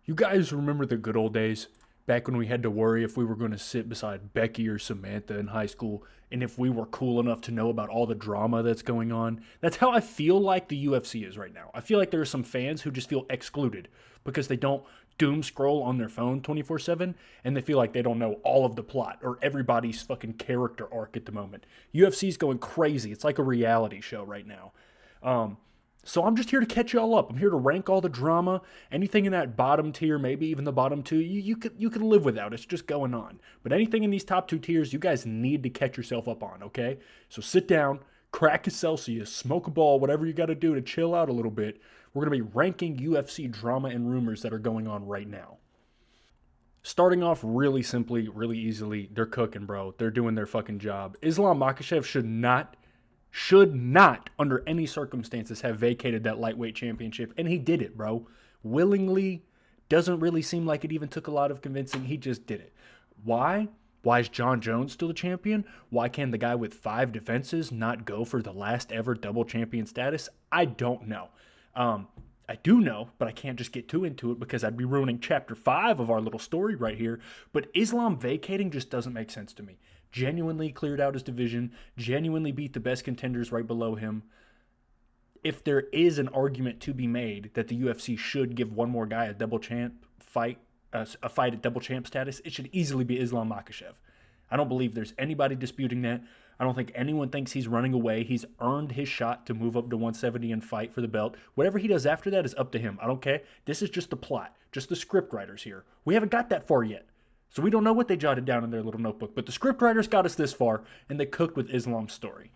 You guys remember the good old days? Back when we had to worry if we were going to sit beside Becky or Samantha in high school, and if we were cool enough to know about all the drama that's going on? That's how I feel like the UFC is right now. I feel like there are some fans who just feel excluded because they don't doom scroll on their phone 24/7, and they feel like they don't know all of the plot or everybody's fucking character arc at the moment. UFC's going crazy. It's like a reality show right now. Um, so I'm just here to catch y'all up. I'm here to rank all the drama, anything in that bottom tier, maybe even the bottom two. You could live without. It's just going on. But anything in these top two tiers, you guys need to catch yourself up on. Okay, so sit down, crack a Celsius, smoke a ball, whatever you got to do to chill out a little bit. We're gonna be ranking UFC drama and rumors that are going on right now. Starting off really simply, really easily, they're cooking, bro. They're doing their fucking job. Islam Makhachev should not, under any circumstances, have vacated that lightweight championship. And he did it, bro. Willingly. Doesn't really seem like it even took a lot of convincing. He just did it. Why? Why is John Jones still the champion? Why can the guy with 5 defenses not go for the last ever double champion status? I don't know. I do know, but I can't just get too into it because I'd be ruining chapter 5 of our little story right here. But Islam vacating just doesn't make sense to me. Genuinely cleared out his division, genuinely beat the best contenders right below him. If there is an argument to be made that the UFC should give one more guy a double champ fight, a fight at double champ status, it should easily be Islam Makhachev. I don't believe there's anybody disputing that. I don't think anyone thinks he's running away. He's earned his shot to move up to 170 and fight for the belt. Whatever he does after that is up to him. I don't care. This is just the plot, just the script writers here. We haven't got that far yet. So we don't know what they jotted down in their little notebook. But the script writers got us this far, and they cooked with Islam's story.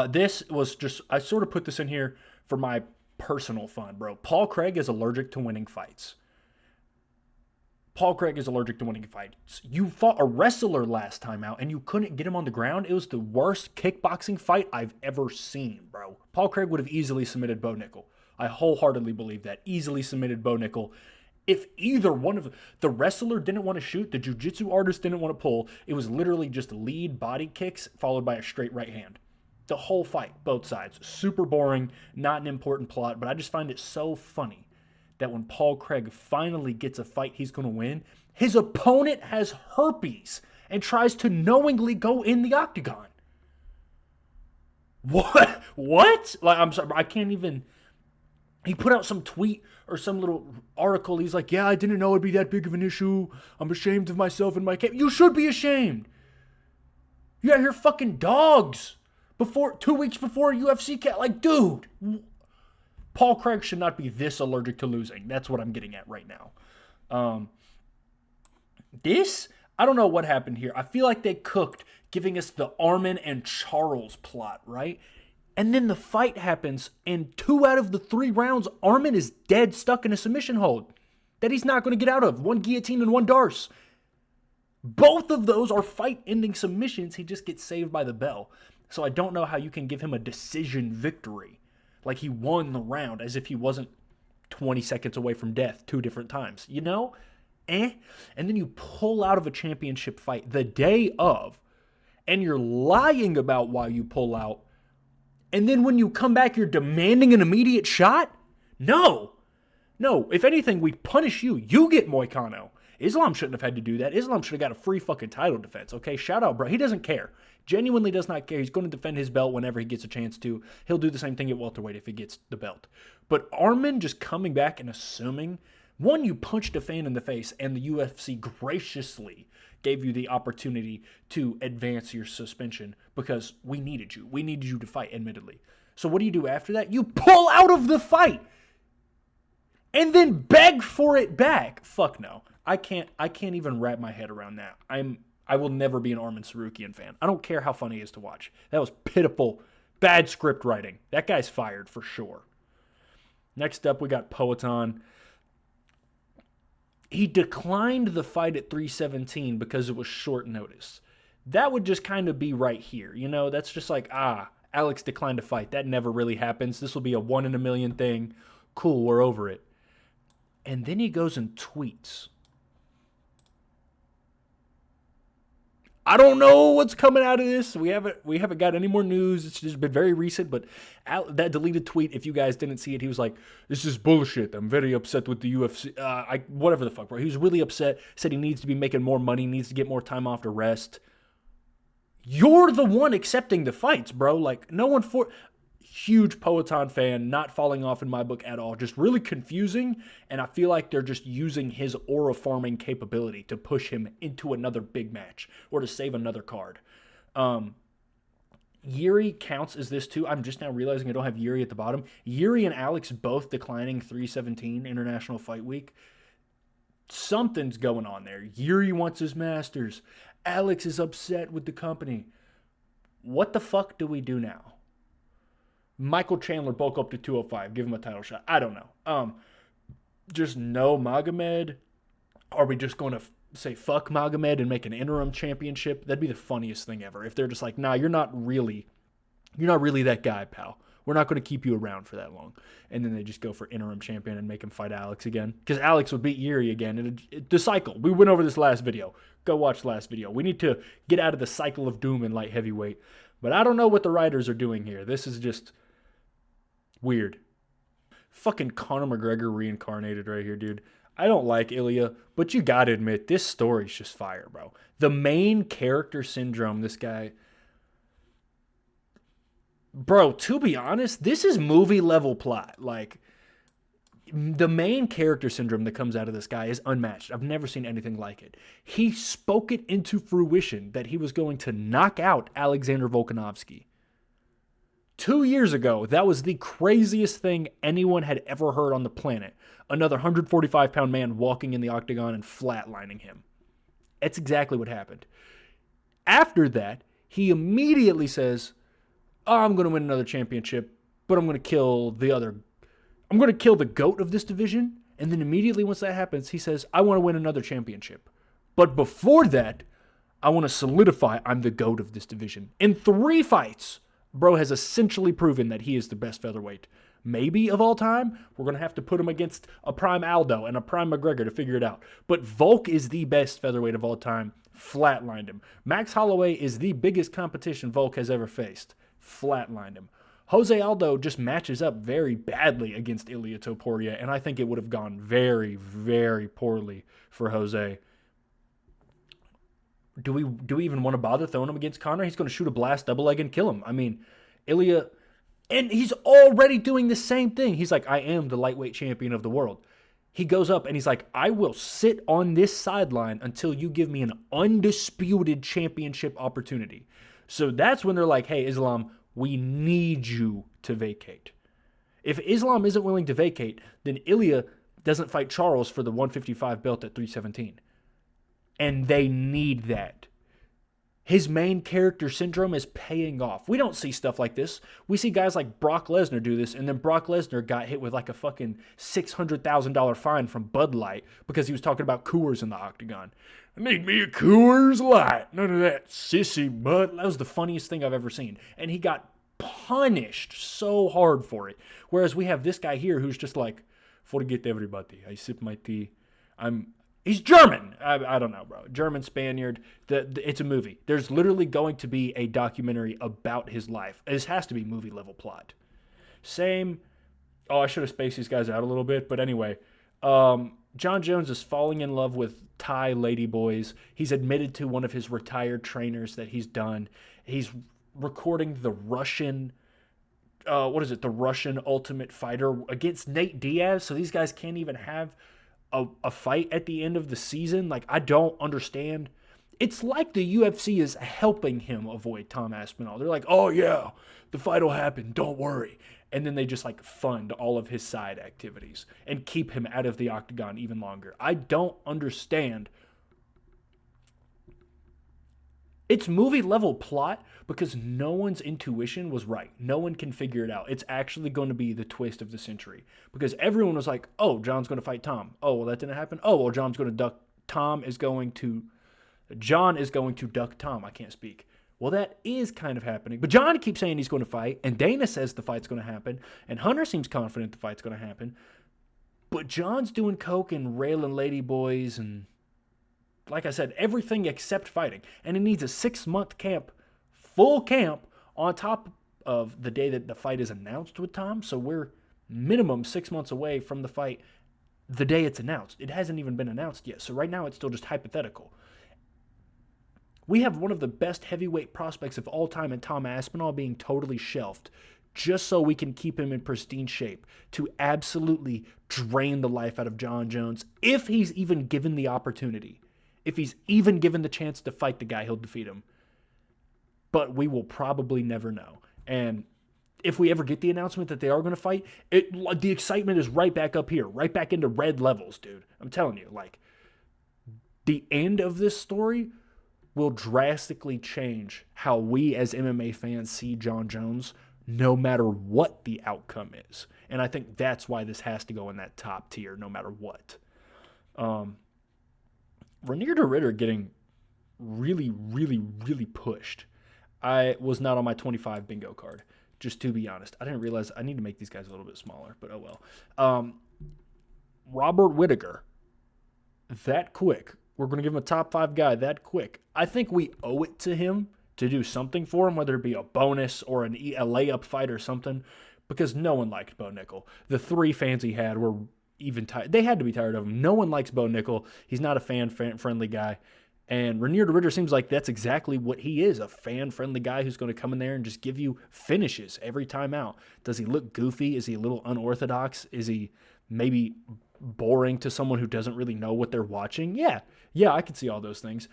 This was just, I sort of put this in here for my personal fun, bro. Paul Craig is allergic to winning fights. Paul Craig is allergic to winning fights. You fought a wrestler last time out and you couldn't get him on the ground. It was the worst kickboxing fight I've ever seen, bro. Paul Craig would have easily submitted Bo Nickel. I wholeheartedly believe that. Easily submitted Bo Nickel. If either one of the wrestler didn't want to shoot, the jiu-jitsu artist didn't want to pull, it was literally just lead body kicks followed by a straight right hand. The whole fight, both sides. Super boring, not an important plot, but I just find it so funny that when Paul Craig finally gets a fight he's going to win, his opponent has herpes and tries to knowingly go in the octagon. What? What? Like, I'm sorry, I can't even... He put out some tweet or some little article. He's like, yeah, I didn't know it'd be that big of an issue. I'm ashamed of myself and my camp. You should be ashamed. You out here fucking dogs. 2 weeks before a UFC cat. Like, dude... Paul Craig should not be this allergic to losing. That's what I'm getting at right now. I don't know what happened here. I feel like they cooked giving us the Armin and Charles plot, right? And then the fight happens, and 2 out of the 3 rounds, Armin is dead, stuck in a submission hold that he's not going to get out of. 1 guillotine and 1 darce. Both of those are fight-ending submissions. He just gets saved by the bell. So I don't know how you can give him a decision victory. Like he won the round as if he wasn't 20 seconds away from death 2 different times. You know? And then you pull out of a championship fight the day of, and you're lying about why you pull out. And then when you come back, you're demanding an immediate shot? No. No. If anything, we punish you. You get Moicano. Islam shouldn't have had to do that. Islam should have got a free fucking title defense, okay? Shout out, bro. He doesn't care. Genuinely does not care. He's going to defend his belt whenever he gets a chance to. He'll do the same thing at welterweight if he gets the belt. But Armin just coming back and assuming, one, you punched a fan in the face, and the UFC graciously gave you the opportunity to advance your suspension because we needed you. We needed you to fight, admittedly. So what do you do after that? You pull out of the fight and then beg for it back. Fuck no. I can't even wrap my head around that. I will never be an Armin Sarukian fan. I don't care how funny he is to watch. That was pitiful. Bad script writing. That guy's fired for sure. Next up, we got Poatan. He declined the fight at 317 because it was short notice. That would just kind of be right here. You know, that's just like, Alex declined a fight. That never really happens. This will be a 1 in a million thing. Cool, we're over it. And then he goes and tweets, I don't know what's coming out of this. We haven't got any more news. It's just been very recent. But that deleted tweet, if you guys didn't see it, he was like, "This is bullshit. I'm very upset with the UFC. Whatever the fuck, bro." He was really upset. Said he needs to be making more money. Needs to get more time off to rest. You're the one accepting the fights, bro. Like no one for. Huge Poetan fan, not falling off in my book at all. Just really confusing, and I feel like they're just using his aura farming capability to push him into another big match or to save another card. Yuri counts as this too. I'm just now realizing I don't have Yuri at the bottom. Yuri and Alex both declining 317 International Fight Week. Something's going on there. Yuri wants his Masters. Alex is upset with the company. What the fuck do we do now? Michael Chandler bulk up to 205. Give him a title shot. I don't know. Just no Magomed. Are we just going to say fuck Magomed and make an interim championship? That'd be the funniest thing ever. If they're just like, nah, you're not really that guy, pal. We're not going to keep you around for that long. And then they just go for interim champion and make him fight Alex again. Because Alex would beat Yuri again. And the cycle. We went over this last video. Go watch the last video. We need to get out of the cycle of doom in light heavyweight. But I don't know what the writers are doing here. This is just weird. Fucking Conor McGregor reincarnated right here, dude. I don't like Ilya, but you gotta admit, this story's just fire, bro. The main character syndrome, this guy... Bro, to be honest, this is movie level plot. Like, the main character syndrome that comes out of this guy is unmatched. I've never seen anything like it. He spoke it into fruition that he was going to knock out Alexander Volkanovski. 2 years ago, that was the craziest thing anyone had ever heard on the planet. Another 145-pound man walking in the octagon and flatlining him. That's exactly what happened. After that, he immediately says, "Oh, I'm going to win another championship, but I'm going to kill the GOAT of this division." And then immediately once that happens, he says, "I want to win another championship. But before that, I want to solidify I'm the GOAT of this division." In 3 fights, bro has essentially proven that he is the best featherweight. Maybe of all time. We're going to have to put him against a prime Aldo and a prime McGregor to figure it out. But Volk is the best featherweight of all time. Flatlined him. Max Holloway is the biggest competition Volk has ever faced. Flatlined him. Jose Aldo just matches up very badly against Ilia Topuria, and I think it would have gone very, very poorly for Jose. Do we even want to bother throwing him against Conor? He's going to shoot a blast double leg and kill him. I mean, Ilya, and he's already doing the same thing. He's like, "I am the lightweight champion of the world." He goes up and he's like, "I will sit on this sideline until you give me an undisputed championship opportunity." So that's when they're like, "Hey, Islam, we need you to vacate." If Islam isn't willing to vacate, then Ilya doesn't fight Charles for the 155 belt at 317. And they need that. His main character syndrome is paying off. We don't see stuff like this. We see guys like Brock Lesnar do this, and then Brock Lesnar got hit with like a fucking $600,000 fine from Bud Light because he was talking about Coors in the octagon. "Make me a Coors Light. None of that sissy Bud." That was the funniest thing I've ever seen. And he got punished so hard for it. Whereas we have this guy here who's just like, "Forget everybody. I sip my tea. He's German." I don't know, bro. German, Spaniard. It's a movie. There's literally going to be a documentary about his life. This has to be movie level plot. Same. Oh, I should have spaced these guys out a little bit. But anyway, John Jones is falling in love with Thai ladyboys. He's admitted to one of his retired trainers that he's done. He's recording the Russian... the Russian Ultimate Fighter against Nate Diaz. So these guys can't even have a fight at the end of the season. Like, I don't understand. It's like the UFC is helping him avoid Tom Aspinall. They're like, "Oh yeah, the fight will happen, don't worry." And then they just like fund all of his side activities and keep him out of the octagon even longer. I don't understand. It's movie level plot because no one's intuition was right. No one can figure it out. It's actually going to be the twist of the century because everyone was like, "Oh, John's going to fight Tom. Oh, well, that didn't happen. Oh, well, John is going to duck Tom." I can't speak. Well, that is kind of happening. But John keeps saying he's going to fight, and Dana says the fight's going to happen, and Hunter seems confident the fight's going to happen. But John's doing coke and railing ladyboys, and like I said, everything except fighting. And it needs a 6-month camp, full camp, on top of the day that the fight is announced with Tom. So we're minimum 6 months away from the fight the day it's announced. It hasn't even been announced yet. So right now it's still just hypothetical. We have one of the best heavyweight prospects of all time in Tom Aspinall being totally shelved just so we can keep him in pristine shape to absolutely drain the life out of John Jones if he's even given the opportunity. If he's even given the chance to fight the guy, he'll defeat him. But we will probably never know. And if we ever get the announcement that they are going to fight, the excitement is right back up here, right back into red levels, dude. I'm telling you, like, the end of this story will drastically change how we as MMA fans see John Jones, no matter what the outcome is. And I think that's why this has to go in that top tier, no matter what. Renier de Ritter getting really, really, really pushed. I was not on my 25 bingo card, just to be honest. I didn't realize I need to make these guys a little bit smaller, but oh well. Robert Whittaker, that quick. We're going to give him a top 5 guy that quick. I think we owe it to him to do something for him, whether it be a bonus or a layup fight or something, because no one liked Bo Nickel. The 3 fans he had were even tired. They had to be tired of him. No one likes Bo Nickel. He's not a fan-friendly guy. And Renier de Ritter seems like that's exactly what he is, a fan-friendly guy who's going to come in there and just give you finishes every time out. Does he look goofy? Is he a little unorthodox? Is he maybe boring to someone who doesn't really know what they're watching? Yeah, I can see all those things.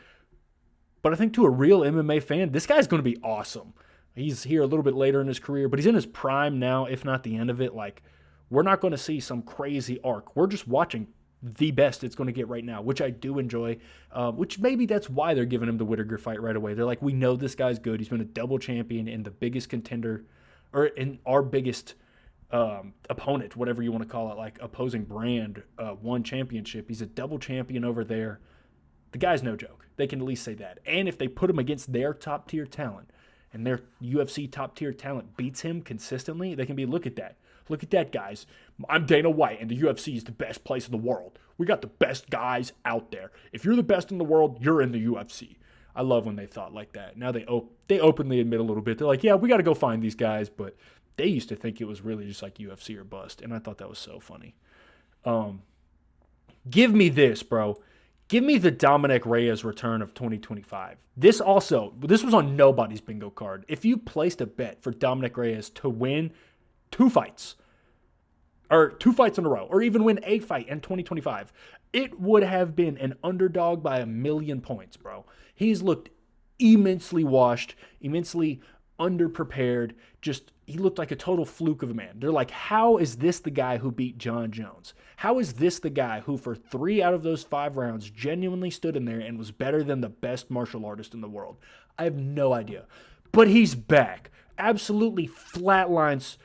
But I think to a real MMA fan, this guy's going to be awesome. He's here a little bit later in his career, but he's in his prime now, if not the end of it. Like, we're not going to see some crazy arc. We're just watching the best it's going to get right now, which I do enjoy, which maybe that's why they're giving him the Whittaker fight right away. They're like, we know this guy's good. He's been a double champion in the biggest contender, or in our biggest opponent, whatever you want to call it, like opposing brand, won championship. He's a double champion over there. The guy's no joke. They can at least say that. And if they put him against their top-tier talent, and their UFC top-tier talent beats him consistently, they can be, look at that. Look at that, guys. I'm Dana White, and the UFC is the best place in the world. We got the best guys out there. If you're the best in the world, you're in the UFC. I love when they thought like that. Now they openly admit a little bit. They're like, yeah, we got to go find these guys, but they used to think it was really just like UFC or bust, and I thought that was so funny. Give me this, bro. Give me the Dominic Reyes return of 2025. This was on nobody's bingo card. If you placed a bet for Dominic Reyes to win 2 fights, or 2 fights in a row, or even win a fight in 2025, it would have been an underdog by 1,000,000 points, bro. He's looked immensely washed, immensely underprepared. He looked like a total fluke of a man. They're like, how is this the guy who beat John Jones? How is this the guy who for 3 out of those 5 rounds genuinely stood in there and was better than the best martial artist in the world? I have no idea. But he's back. Absolutely flatlines.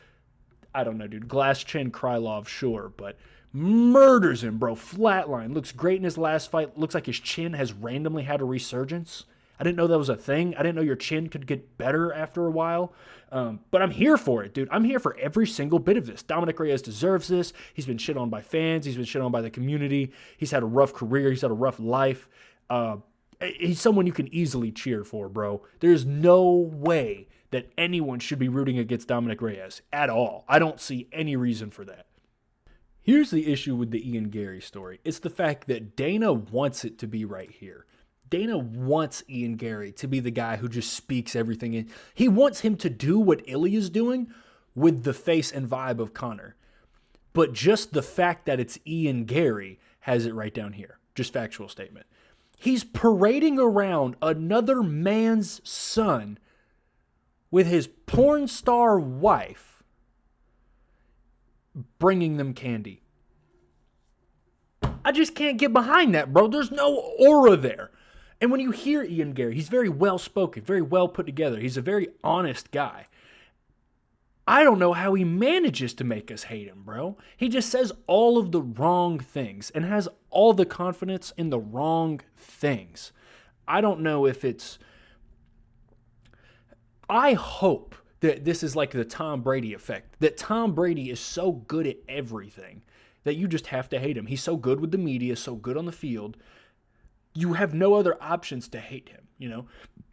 I don't know, dude. Glass chin Krylov, sure, but murders him, bro. Flatline. Looks great in his last fight. Looks like his chin has randomly had a resurgence. I didn't know that was a thing. I didn't know your chin could get better after a while. But I'm here for it, dude. I'm here for every single bit of this. Dominic Reyes deserves this. He's been shit on by fans. He's been shit on by the community. He's had a rough career. He's had a rough life. He's someone you can easily cheer for, bro. There's no way that anyone should be rooting against Dominic Reyes at all. I don't see any reason for that. Here's the issue with the Ian Gary story. It's the fact that Dana wants it to be right here. Dana wants Ian Gary to be the guy who just speaks everything in. He wants him to do what Ilya's doing with the face and vibe of Conor. But just the fact that it's Ian Gary has it right down here. Just factual statement. He's parading around another man's son with his porn star wife, bringing them candy. I just can't get behind that, bro. There's no aura there. And when you hear Ian Gary, he's very well-spoken, very well put together. He's a very honest guy. I don't know how he manages to make us hate him, bro. He just says all of the wrong things and has all the confidence in the wrong things. I don't know if it's... I hope that this is like the Tom Brady effect, that Tom Brady is so good at everything that you just have to hate him. He's so good with the media, so good on the field, you have no other options to hate him, you know?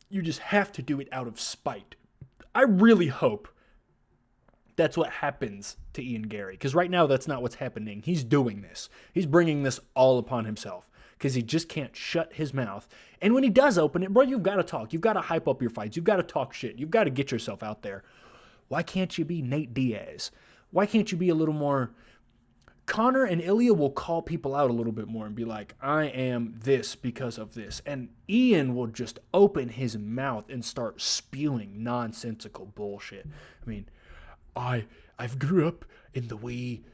You just have to do it out of spite. I really hope that's what happens to Ian Gary, because right now that's not what's happening. He's doing this. He's bringing this all upon himself because he just can't shut his mouth. And when he does open it, bro, you've got to talk. You've got to hype up your fights. You've got to talk shit. You've got to get yourself out there. Why can't you be Nate Diaz? Why can't you be a little more... Conor and Ilya will call people out a little bit more and be like, I am this because of this. And Ian will just open his mouth and start spewing nonsensical bullshit. I mean, I've grew up in the wee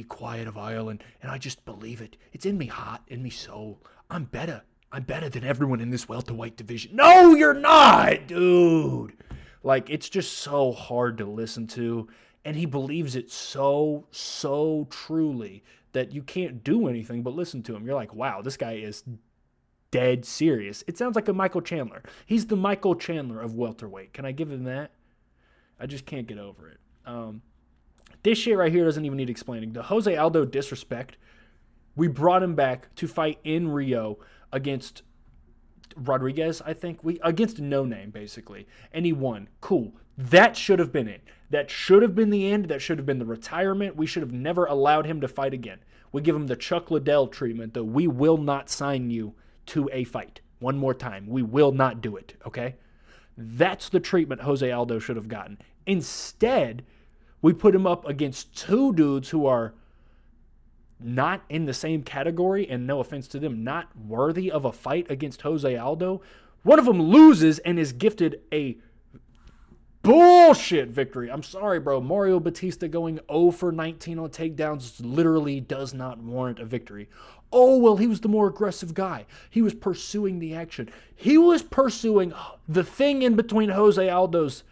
quiet of Ireland, and I just believe it. It's in me heart, in me soul. I'm better than everyone in this welterweight division. No, you're not, dude. Like, it's just so hard to listen to. And he believes it so truly that you can't do anything but listen to him. You're like, wow, this guy is dead serious. It sounds like a Michael Chandler. He's the Michael Chandler of welterweight. Can I give him that? I just can't get over it. This shit right here doesn't even need explaining. The Jose Aldo disrespect, we brought him back to fight in Rio against Rodriguez, I think. Against No Name, basically. And he won. Cool. That should have been it. That should have been the end. That should have been the retirement. We should have never allowed him to fight again. We give him the Chuck Liddell treatment, though. We will not sign you to a fight one more time. We will not do it, okay? That's the treatment Jose Aldo should have gotten. Instead, we put him up against two dudes who are not in the same category, and no offense to them, not worthy of a fight against Jose Aldo. One of them loses and is gifted a bullshit victory. I'm sorry, bro. Mario Batista going 0 for 19 on takedowns literally does not warrant a victory. Oh, well, he was the more aggressive guy. He was pursuing the action. He was pursuing the thing in between Jose Aldo's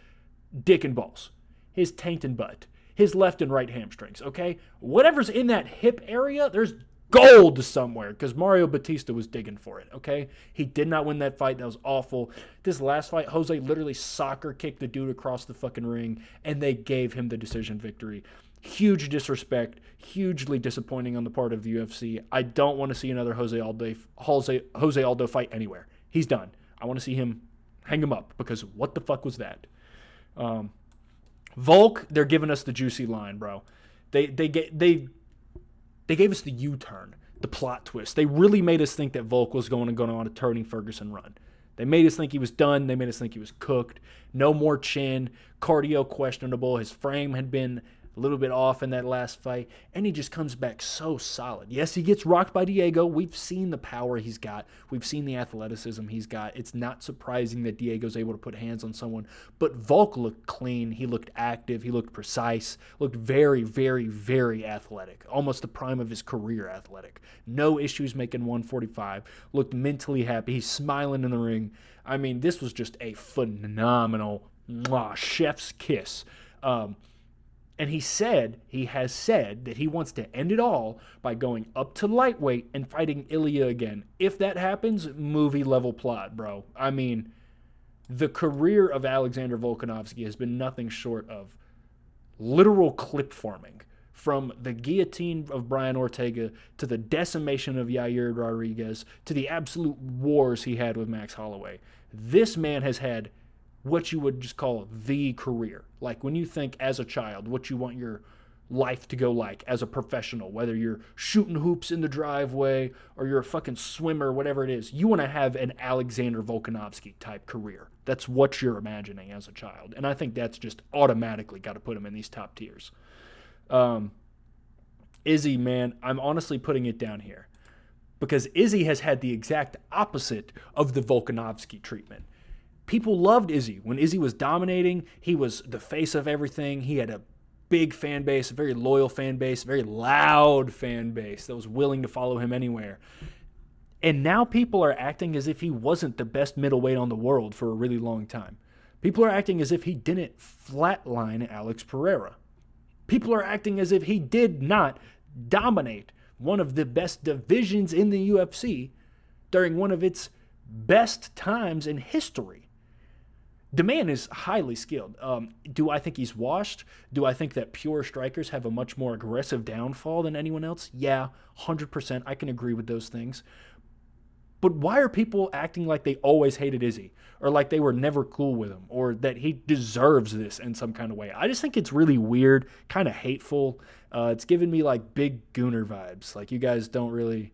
dick and balls, his taint and butt, his left and right hamstrings, okay? Whatever's in that hip area, there's gold somewhere, because Mario Batista was digging for it, okay? He did not win that fight. That was awful. This last fight, Jose literally soccer kicked the dude across the fucking ring, and they gave him the decision victory. Huge disrespect, hugely disappointing on the part of the UFC. I don't want to see another Jose Aldo fight anywhere. He's done. I want to see him hang him up, because what the fuck was that? Volk, they're giving us the juicy line, bro. They gave us the U-turn, the plot twist. They really made us think that Volk was going to go on a Tony Ferguson run. They made us think he was done. They made us think he was cooked. No more chin. Cardio questionable. His frame had been a little bit off in that last fight, and he just comes back so solid. Yes, he gets rocked by Diego. We've seen the power he's got. We've seen the athleticism he's got. It's not surprising that Diego's able to put hands on someone, but Volk looked clean. He looked active. He looked precise. Looked very, very, very athletic. Almost the prime of his career athletic. No issues making 145. Looked mentally happy. He's smiling in the ring. I mean, this was just a phenomenal chef's kiss. And he has said that he wants to end it all by going up to lightweight and fighting Ilya again. If that happens, movie level plot, bro. I mean, the career of Alexander Volkanovski has been nothing short of literal clip farming. From the guillotine of Brian Ortega to the decimation of Yair Rodriguez to the absolute wars he had with Max Holloway. This man has had what you would just call the career. Like when you think as a child, what you want your life to go like as a professional, whether you're shooting hoops in the driveway or you're a fucking swimmer, whatever it is, you want to have an Alexander Volkanovski type career. That's what you're imagining as a child. And I think that's just automatically got to put him in these top tiers. Izzy, man, I'm honestly putting it down here because Izzy has had the exact opposite of the Volkanovski treatment. People loved Izzy. When Izzy was dominating, he was the face of everything. He had a big fan base, a very loyal fan base, a very loud fan base that was willing to follow him anywhere. And now people are acting as if he wasn't the best middleweight on the world for a really long time. People are acting as if he didn't flatline Alex Pereira. People are acting as if he did not dominate one of the best divisions in the UFC during one of its best times in history. The man is highly skilled. Do I think he's washed? Do I think that pure strikers have a much more aggressive downfall than anyone else? Yeah, 100%. I can agree with those things. But why are people acting like they always hated Izzy, or like they were never cool with him, or that he deserves this in some kind of way? I just think it's really weird, kind of hateful. It's giving me like big Gooner vibes. Like, you guys don't really,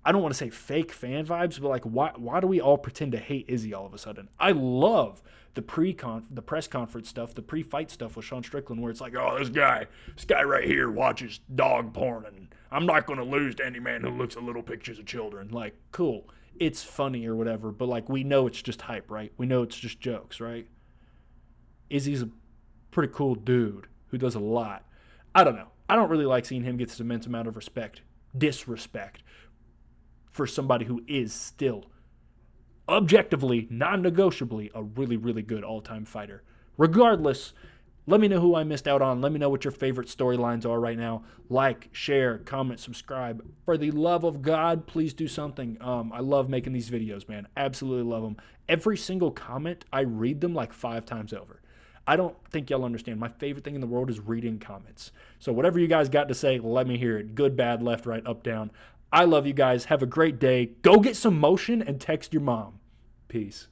I don't want to say fake fan vibes, but like, why do we all pretend to hate Izzy all of a sudden? I love the press conference stuff, the pre-fight stuff with Sean Strickland, where it's like, oh, this guy right here watches dog porn, and I'm not going to lose to any man who looks at little pictures of children. Like, cool, it's funny or whatever, but like, we know it's just hype, right? We know it's just jokes, right? Izzy's a pretty cool dude who does a lot. I don't know. I don't really like seeing him get this immense amount of disrespect for somebody who is still objectively, non-negotiably, a really, really good all-time fighter. Regardless, let me know who I missed out on. Let me know what your favorite storylines are right now. Like, share, comment, subscribe. For the love of God, please do something. I love making these videos, man. Absolutely love them. Every single comment, I read them like 5 times over. I don't think y'all understand. My favorite thing in the world is reading comments. So whatever you guys got to say, let me hear it. Good, bad, left, right, up, down. I love you guys. Have a great day. Go get some motion and text your mom. Peace.